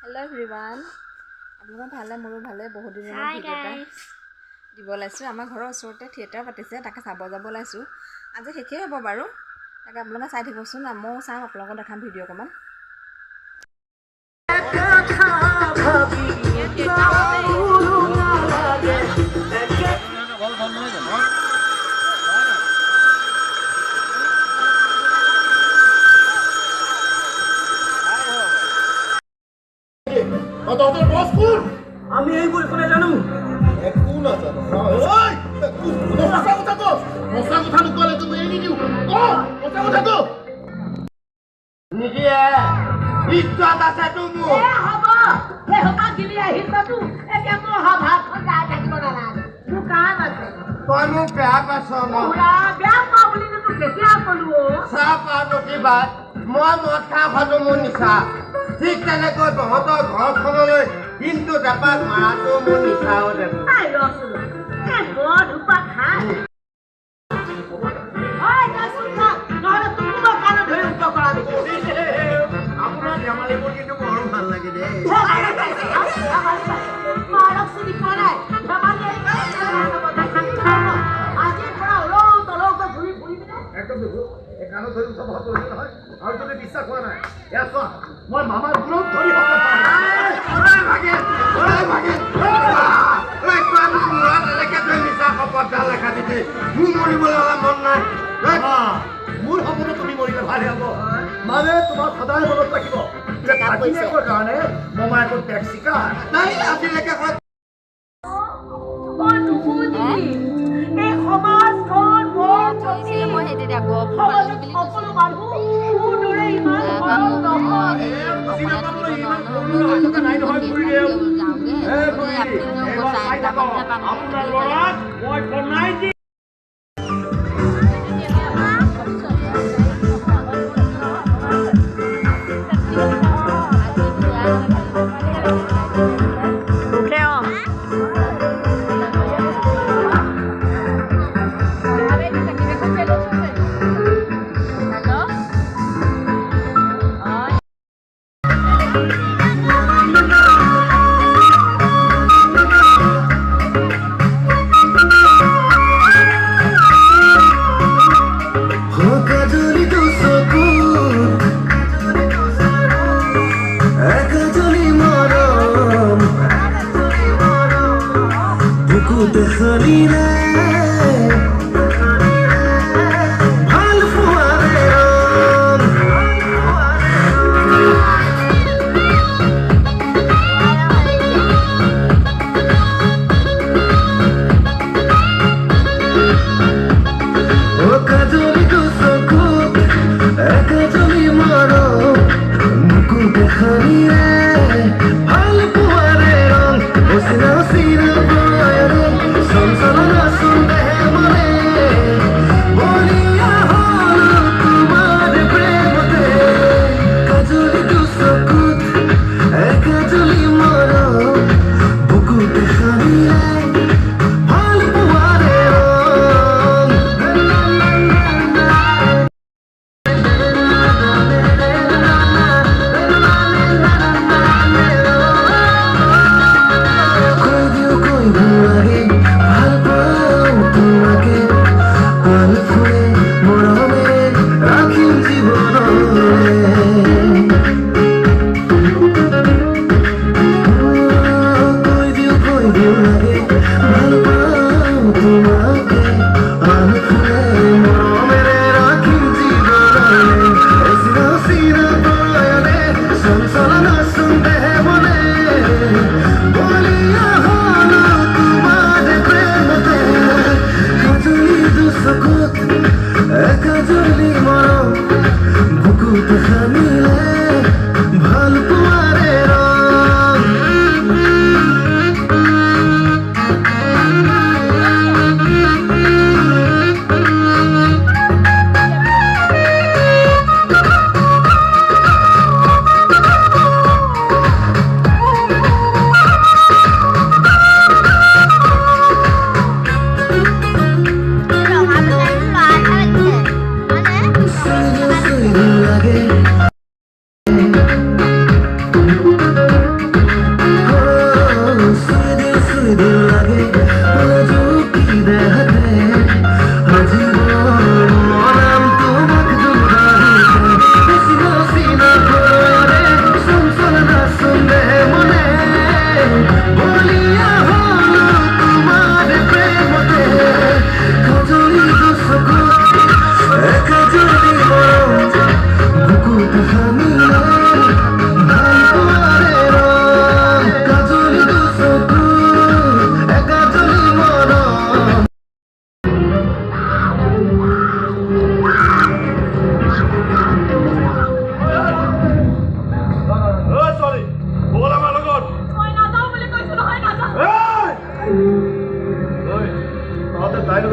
Hello everyone. আপোনালোকৰ ভালে মোৰো ভালে বহুত দিনৰ মূৰত ভিডিঅ' এটা দিব লাইছোঁ। আমাৰ ঘৰৰ ওচৰতে থিয়েটাৰ পাতিছে, তাকে চাব যাব লাইছোঁ। আজি শেষেই হ'ব বাৰু, তাকে আপোনালোকে চাই থাকিবচোন। ময়ো চাম, আপোনালোকক দেখাম ভিডিঅ' অকণমান। তোদের বস কোন? আমি এই বই শুনে জানো একো না জানো। ওই কথা কথা তো কথা কথা নকলে তুমি এৰি দিও। কথা কথা তো নিদিয়ে ইজ্জত আছে তুমি হ'ব সেই হ'ব গিলি আহিছতো এতিয়া মোৰ ভাতখন যাই থাকিব নালাগে মোৰ কাম আছে তই মোক বেয়া পাইছ ন পুৰা বেয়া পাওঁ বুলি তোক কেতিয়া ক'লো চাহ পাৰ্বতী বাই মই মদ খাওঁ খাতো মোৰ নিচা ঠিক তেনেকৈ তহঁতৰ ঘৰখনলৈ দিনটো জাপাক মাৰাটো মোৰ নিচাও দেখোঁ তাই ৰচোন এই মদ উপা খাই ঐ যাচোন যা নহ'লে তোক মই কাণত ধৰি উত্তৰ কৰা আপোনাৰ ধেমালিবোৰ কিন্তু বৰ ভাল লাগে দেই মাৰক চিনি পোৱা নাই ধেমালি আজিৰ পৰা অলৌ তলৌকৈ ঘূৰি ফুৰিবিনে একদম দেখো এই কাণত ধৰি উঠা ভাত কৰিছে নহয় আৰু যদি বিশ্বাস হোৱা নাই এয়া চোৱা মই মামাৰ গুণত ধৰি হ'ব ভাগে নিচা শপত লেখা দিছে মোৰ মৰিবলৈ হ'লে মন নাই মোৰ সপোনো তুমি মৰিলে ভালে হ'ব মানে তোমাৰ সদায় মনত ৰাখিব যে কাজিনেকৰ কাৰণে মমায়েকৰ টেক্সি কাৰ নাই আজিলৈকে এই সমাজখন বৰ সমাজত সকলো মানুহ মোৰ দৰে ইমান আপোনাৰ ল'ৰাক মই বনাই দিম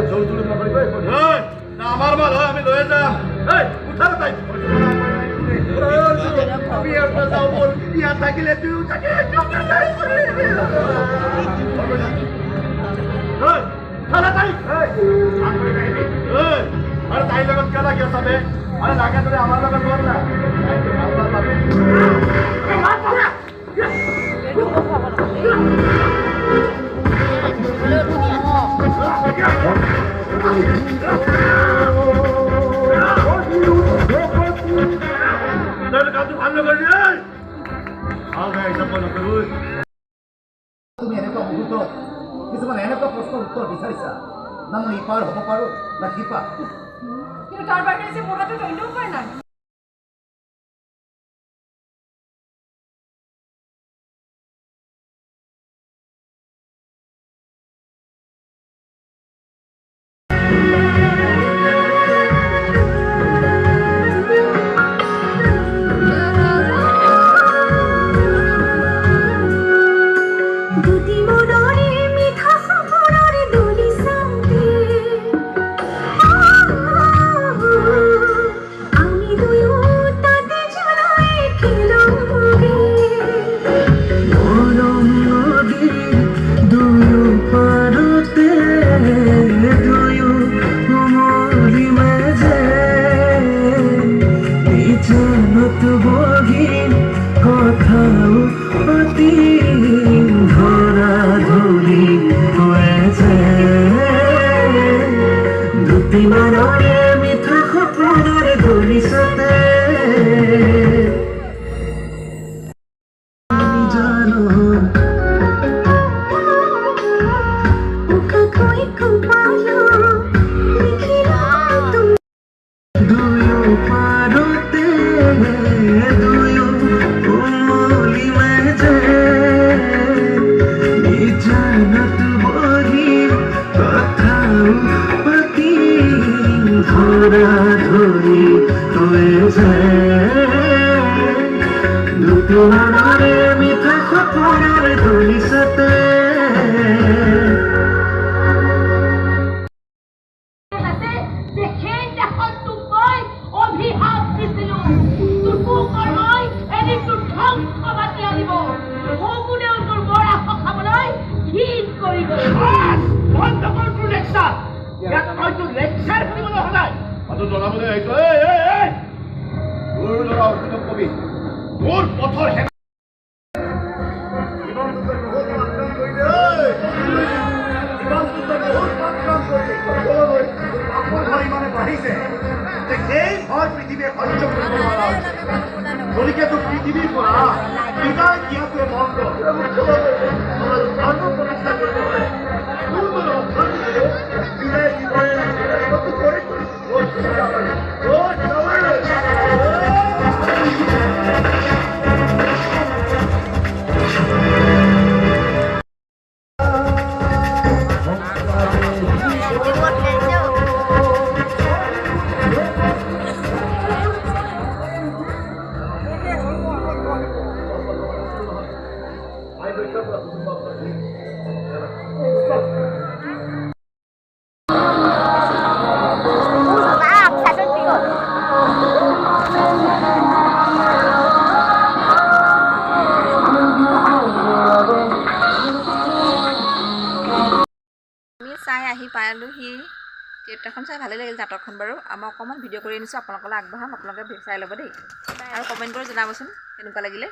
জোৰ জোৰ নকৰিব আমাৰ মাল হয় আমি লৈ যাম উঠা তাই আমি যাওঁ মোৰ ইয়াত থাকিলে তুই তাইৰ লগত কেলা কিয় চাবে আৰে লাগে তোৰে আমাৰ লগত বল না তুমি এনেকুৱা মুহূৰ্ত কিছুমান এনেকুৱা প্ৰশ্নৰ উত্তৰ বিচাৰিছা না মই ইপাৰ হ'ব পাৰোঁ না সিপাৰ কিন্তু তাৰ বাহিৰে যে মোৰ হাতত অন্য উপায় নাই পৃথিৱীৰ পৰা বিদায় দিয়াটোৱে আহি পালোহি থিয়েটাৰখন চাই ভালেই লাগিল নাটকখন বাৰু মই অকণমান ভিডিঅ' কৰি আনিছোঁ আপোনালোকলৈ আগবঢ়াম আপোনালোকে চাই ল'ব দেই আৰু কমেণ্ট কৰি জনাবচোন কেনেকুৱা লাগিলে